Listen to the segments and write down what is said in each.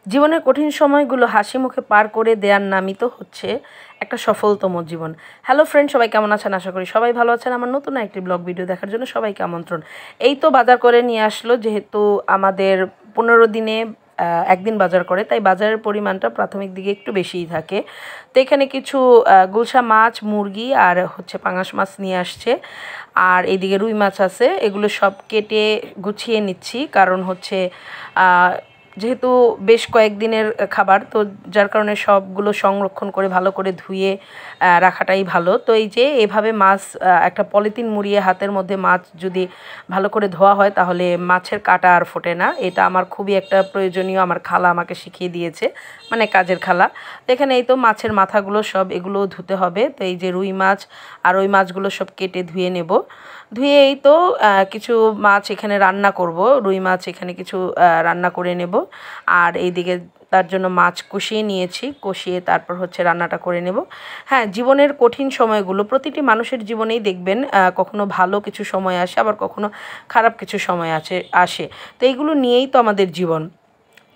জীবনের কঠিন সময়গুলো হাসি মুখে পার করে দেওয়ার নামই তো হচ্ছে একটা সফলতম জীবন। হ্যালো ফ্রেন্ড, সবাই কেমন আছেন? আশা করি সবাই ভালো আছেন। আমার নতুন একটি ব্লগ ভিডিও দেখার জন্য সবাইকে আমন্ত্রণ। এই তো বাজার করে নিয়ে আসলো, যেহেতু আমাদের 15 দিনে একদিন বাজার করে, তাই বাজারের পরিমাণটা প্রাথমিক দিকে একটু বেশিই থাকে। তো এখানে কিছু গুলশা মাছ, মুরগি আর হচ্ছে পাঙাশ মাছ নিয়ে আসছে, আর এইদিকে রুই মাছ আছে। এগুলো সব কেটে গুছিয়ে নিচ্ছি, কারণ হচ্ছে যেহেতু বেশ কয়েকদিনের খাবার, তো যার কারণে সবগুলো সংরক্ষণ করে ভালো করে ধুয়ে রাখাটাই ভালো। তো এই যে এভাবে মাছ একটা পলিথিন মুড়িয়ে হাতের মধ্যে মাছ যদি ভালো করে ধোয়া হয়, তাহলে মাছের কাঁটা আর ফোটে না। এটা আমার খুবই একটা প্রয়োজনীয়, আমার খালা আমাকে শিখিয়ে দিয়েছে, মানে কাজের খালা। তো এখানে এই তো মাছের মাথাগুলো সব এগুলো ধুতে হবে। তো এই যে রুই মাছ আর ওই মাছগুলো সব কেটে ধুয়ে নেব। ধুয়ে এই তো কিছু মাছ এখানে রান্না করব, রুই মাছ এখানে কিছু রান্না করে নেব। আর এইদিকে তার জন্য মাছ কষিয়ে নিয়েছি, কষিয়ে তারপর হচ্ছে রান্নাটা করে নেব। হ্যাঁ, জীবনের কঠিন সময়গুলো প্রতিটি মানুষের জীবনেই দেখবেন কখনো ভালো কিছু সময় আসে, আবার কখনো খারাপ কিছু সময় আসে। তো এইগুলো নিয়েই তো আমাদের জীবন।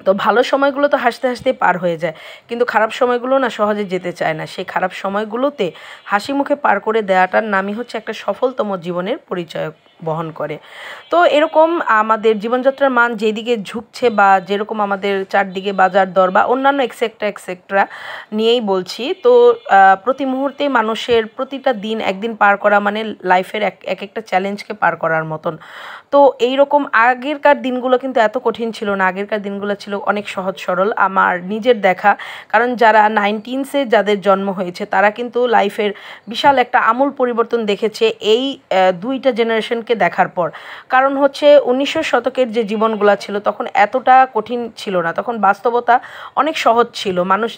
তো ভালো সময়গুলো তো হাসতে হাসতে পার হয়ে যায়, কিন্তু খারাপ সময়গুলো না সহজে যেতে চায় না। সেই খারাপ সময়গুলোতে হাসি মুখে পার করে দেওয়াটার নামই হচ্ছে একটা সফলতম জীবনের পরিচয় বহন করে। তো এরকম আমাদের জীবনযাত্রার মান যেদিকে ঝুঁকছে, বা যেরকম আমাদের চারদিকে বাজার দর বা অন্যান্য এক্সেট্রা এক্সেট্রা নিয়েই বলছি, তো প্রতি মুহূর্তে মানুষের প্রতিটা দিন একদিন পার করা মানে লাইফের এক একটা চ্যালেঞ্জকে পার করার মতন। তো এই রকম আগেরকার দিনগুলো কিন্তু এত কঠিন ছিল না, আগেরকার দিনগুলো ছিল অনেক সহজ সরল। আমার নিজের দেখা, কারণ যারা 1990s যাদের জন্ম হয়েছে, তারা কিন্তু লাইফের বিশাল একটা আমূল পরিবর্তন দেখেছে এই দুইটা জেনারেশনকে দেখার পর। কারণ হচ্ছে 1900 শতকের যে জীবনগুলো ছিল, তখন এতটা কঠিন ছিল না, তখন বাস্তবতা অনেক সহজ ছিল, মানুষ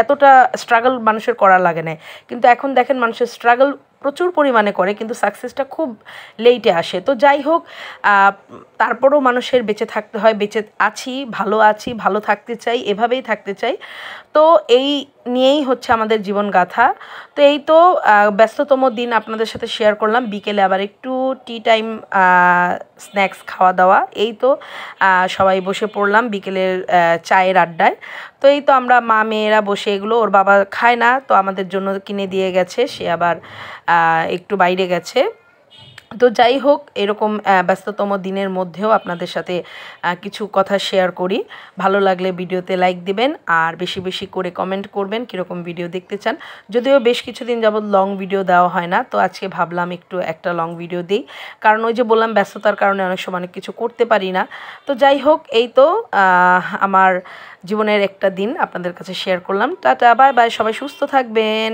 এতটা স্ট্রাগল মানুষের করা লাগে না। কিন্তু এখন দেখেন মানুষের স্ট্রাগল প্রচুর পরিমাণে করে, কিন্তু সাকসেসটা খুব লেটে আসে। তো যাই হোক, তারপরেও মানুষের বেঁচে থাকতে হয়, বেঁচে আছি, ভালো থাকতে চাই, এভাবেই থাকতে চাই। তো এই নিয়েই হচ্ছে আমাদের জীবনগাথা। তো এই তো ব্যস্ততম দিন আপনাদের সাথে শেয়ার করলাম। বিকেলে আবার একটু টি টাইম, স্ন্যাক্স খাওয়া দাওয়া, এই তো সবাই বসে পড়লাম বিকেলের চায়ের আড্ডায়। তো এই তো আমরা মা মেয়েরা বসে, এগুলো ওর বাবা খায় না, তো আমাদের জন্য কিনে দিয়ে গেছে, সে আবার একটু বাইরে গেছে। তো যাই হোক, এরকম ব্যস্ততম দিনের মধ্যেও আপনাদের সাথে কিছু কথা শেয়ার করি। ভালো লাগলে ভিডিওতে লাইক দিবেন, আর বেশি বেশি করে কমেন্ট করবেন কীরকম ভিডিও দেখতে চান। যদিও বেশ কিছুদিন যাবৎ লং ভিডিও দেওয়া হয় না, তো আজকে ভাবলাম একটু একটা লং ভিডিও দিই, কারণ ওই যে বললাম ব্যস্ততার কারণে অনেক সময় অনেক কিছু করতে পারি না। তো যাই হোক, এই তো আমার জীবনের একটা দিন আপনাদের কাছে শেয়ার করলাম। টাটা, বাই বাই, সবাই সুস্থ থাকবেন।